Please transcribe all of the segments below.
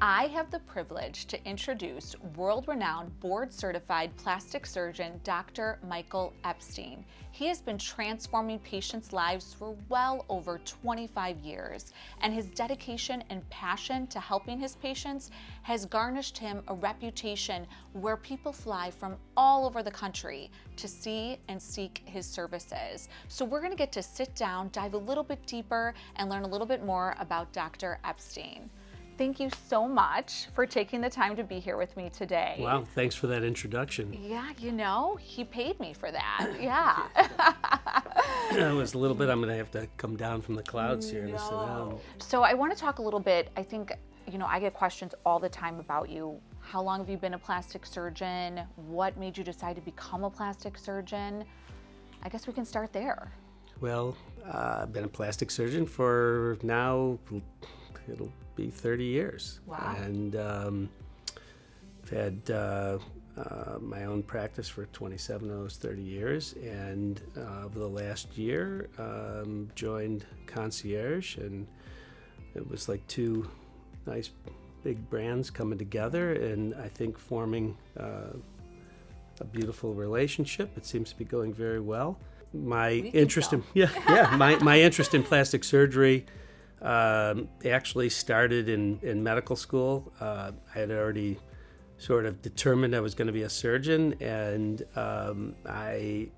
I have the privilege to introduce world-renowned board-certified plastic surgeon Dr. Michael Epstein. He has been transforming patients' lives for well over 25 years, and his dedication and passion to helping his patients has garnished him a reputation where people fly from all over the country to see and seek his services. So we're going to get to sit down, dive a little bit deeper, and learn a little bit more about Dr. Epstein. Thank you so much for taking the time to be here with me today. Wow, thanks for that introduction. Yeah, you know, he paid me for that. Yeah. It was a little bit, I'm going to have to come down from the clouds here to sit down. So I want to talk a little bit, I think, you know, I get questions all the time about you. How long have you been a plastic surgeon? What made you decide to become a plastic surgeon? I guess we can start there. Well, I've been a plastic surgeon for now, it'll be 30 years. Wow. And I've had my own practice for 27 of those 30 years. And over the last year, joined Concierge, and it was like two nice big brands coming together, and I think forming a beautiful relationship. It seems to be going very well. My interest in my interest in plastic surgery actually started in medical school. I had already sort of determined I was going to be a surgeon, and I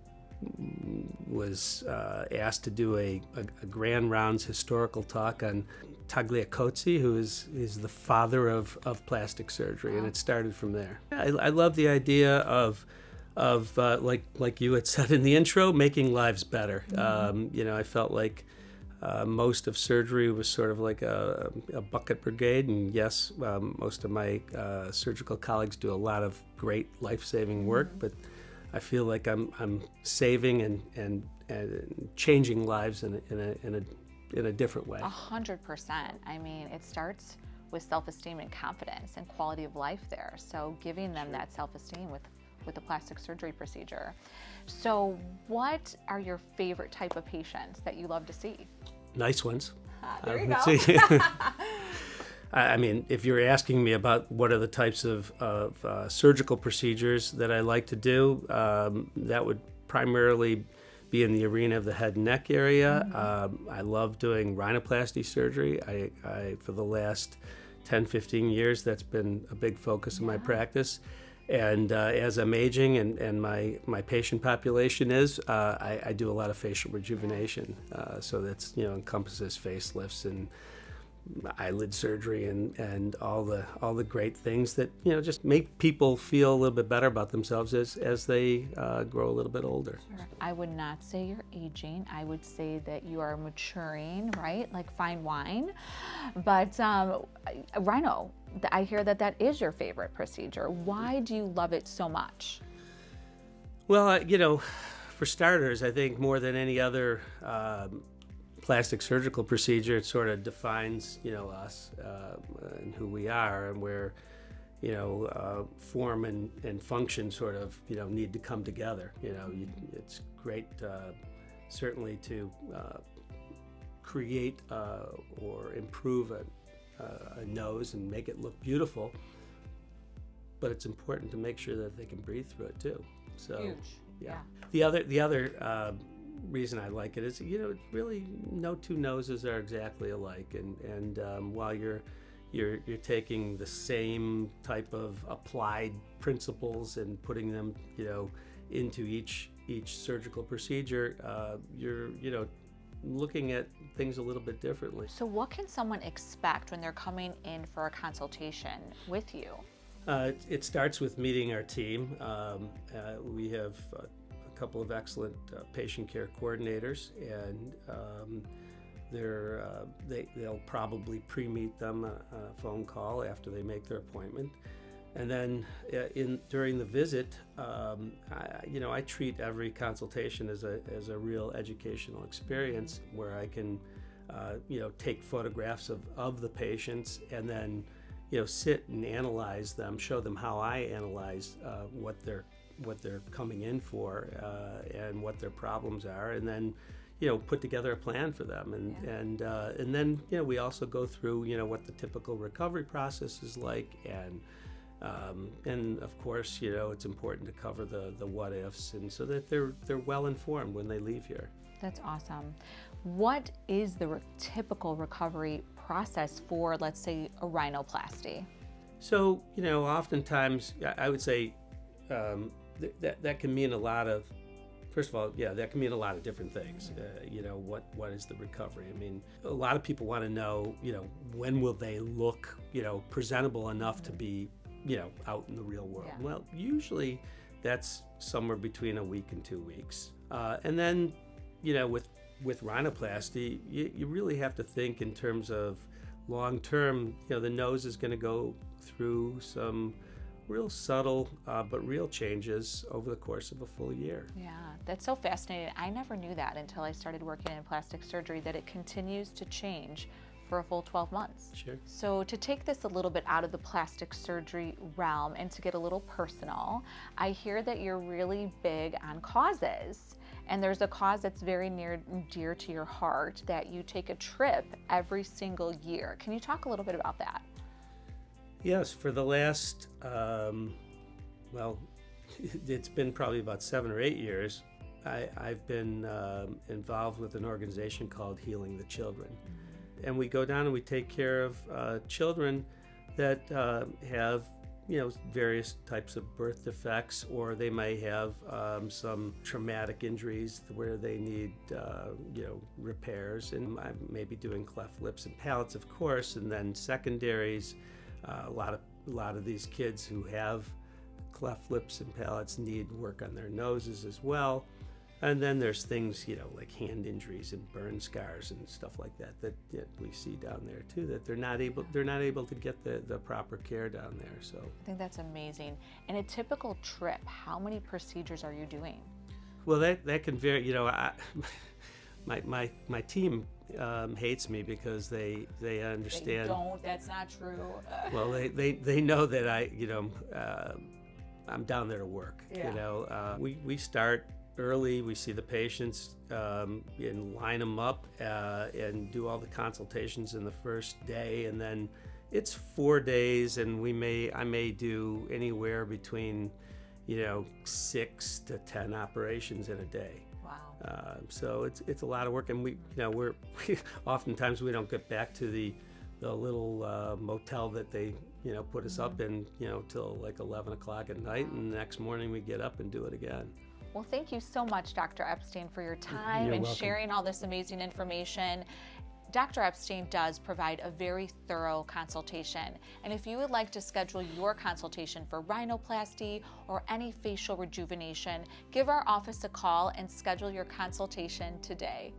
was asked to do a grand rounds historical talk on Tagliacozzi, who is the father of plastic surgery, and it started from there. I love the idea of like you had said in the intro, making lives better. You know, I felt like most of surgery was sort of like a bucket brigade, and yes, most of my surgical colleagues do a lot of great life-saving work, but I feel like I'm saving and changing lives in a different way. 100%. I mean, it starts with self-esteem and confidence and quality of life there. So giving them that self-esteem with the plastic surgery procedure. So what are your favorite type of patients that you love to see? Nice ones. There you go. I mean, if you're asking me about what are the types of surgical procedures that I like to do, that would primarily be in the arena of the head and neck area. I love doing rhinoplasty surgery. I for the last 10, 15 years, that's been a big focus of my practice. And as I'm aging and my patient population is, I do a lot of facial rejuvenation. So that's, you know, encompasses facelifts and eyelid surgery and all the great things that, you know, just make people feel a little bit better about themselves as they grow a little bit older. Sure. I would not say you're aging. I would say that you are maturing, right? Like fine wine. But rhino, I hear that is your favorite procedure. Why do you love it so much? Well, you know, for starters, I think more than any other plastic surgical procedure, it sort of defines, you know, us and who we are, and where, you know, form and function sort of, you know, need to come together. You know, it's great certainly to create or improve a nose and make it look beautiful, but it's important to make sure that they can breathe through it too. So, huge. Yeah. The other reason I like it is, you know, really no two noses are exactly alike, and while you're taking the same type of applied principles and putting them, you know, into each surgical procedure, you're, you know, looking at things a little bit differently. So what can someone expect when they're coming in for a consultation with you? It starts with meeting our team. We have a couple of excellent patient care coordinators, and they'll probably pre-meet them on a phone call after they make their appointment. And then during the visit, I treat every consultation as a real educational experience where I can, take photographs of the patients and then, sit and analyze them, show them how I analyze what they're coming in for and what their problems are, and then, put together a plan for them, and then we also go through what the typical recovery process is like, and of course it's important to cover the what ifs, and so that they're well informed when they leave here. That's awesome. What is the typical recovery process for, let's say, a rhinoplasty? So oftentimes I would say that can mean a lot of. First of all, that can mean a lot of different things. What is the recovery? I mean, a lot of people want to know, when will they look, presentable enough to be, out in the real world. Yeah. Well, usually that's somewhere between a week and 2 weeks. And then, with rhinoplasty, you really have to think in terms of long term. The nose is going to go through some real subtle but real changes over the course of a full year. Yeah, that's so fascinating. I never knew that until I started working in plastic surgery, that it continues to change for a full 12 months. Sure. So to take this a little bit out of the plastic surgery realm and to get a little personal, I hear that you're really big on causes. And there's a cause that's very near and dear to your heart, that you take a trip every single year. Can you talk a little bit about that? Yes, for the last, it's been probably about 7 or 8 years, I've been involved with an organization called Healing the Children. And we go down and we take care of children that have, various types of birth defects, or they may have some traumatic injuries where they need, repairs. And I may be doing cleft lips and palates, of course, and then secondaries. A lot of these kids who have cleft lips and palates need work on their noses as well. And then there's things, like hand injuries and burn scars and stuff like that we see down there too, that they're not able to get the proper care down there. So I think that's amazing. In a typical trip, how many procedures are you doing? Well, that can vary. My team hates me because they understand. They don't. That's not true. Well, they know that I'm down there to work. Yeah. We start early. We see the patients and line them up and do all the consultations in the first day, and then it's 4 days, and I may do anywhere between 6 to 10 operations in a day. Wow. So it's a lot of work, and we oftentimes we don't get back to the little motel that they put us up in till like 11 o'clock at night, and the next morning we get up and do it again. Well, thank you so much, Dr. Epstein, for your time and welcome. sharing all this amazing information. Dr. Epstein does provide a very thorough consultation. And if you would like to schedule your consultation for rhinoplasty or any facial rejuvenation, give our office a call and schedule your consultation today.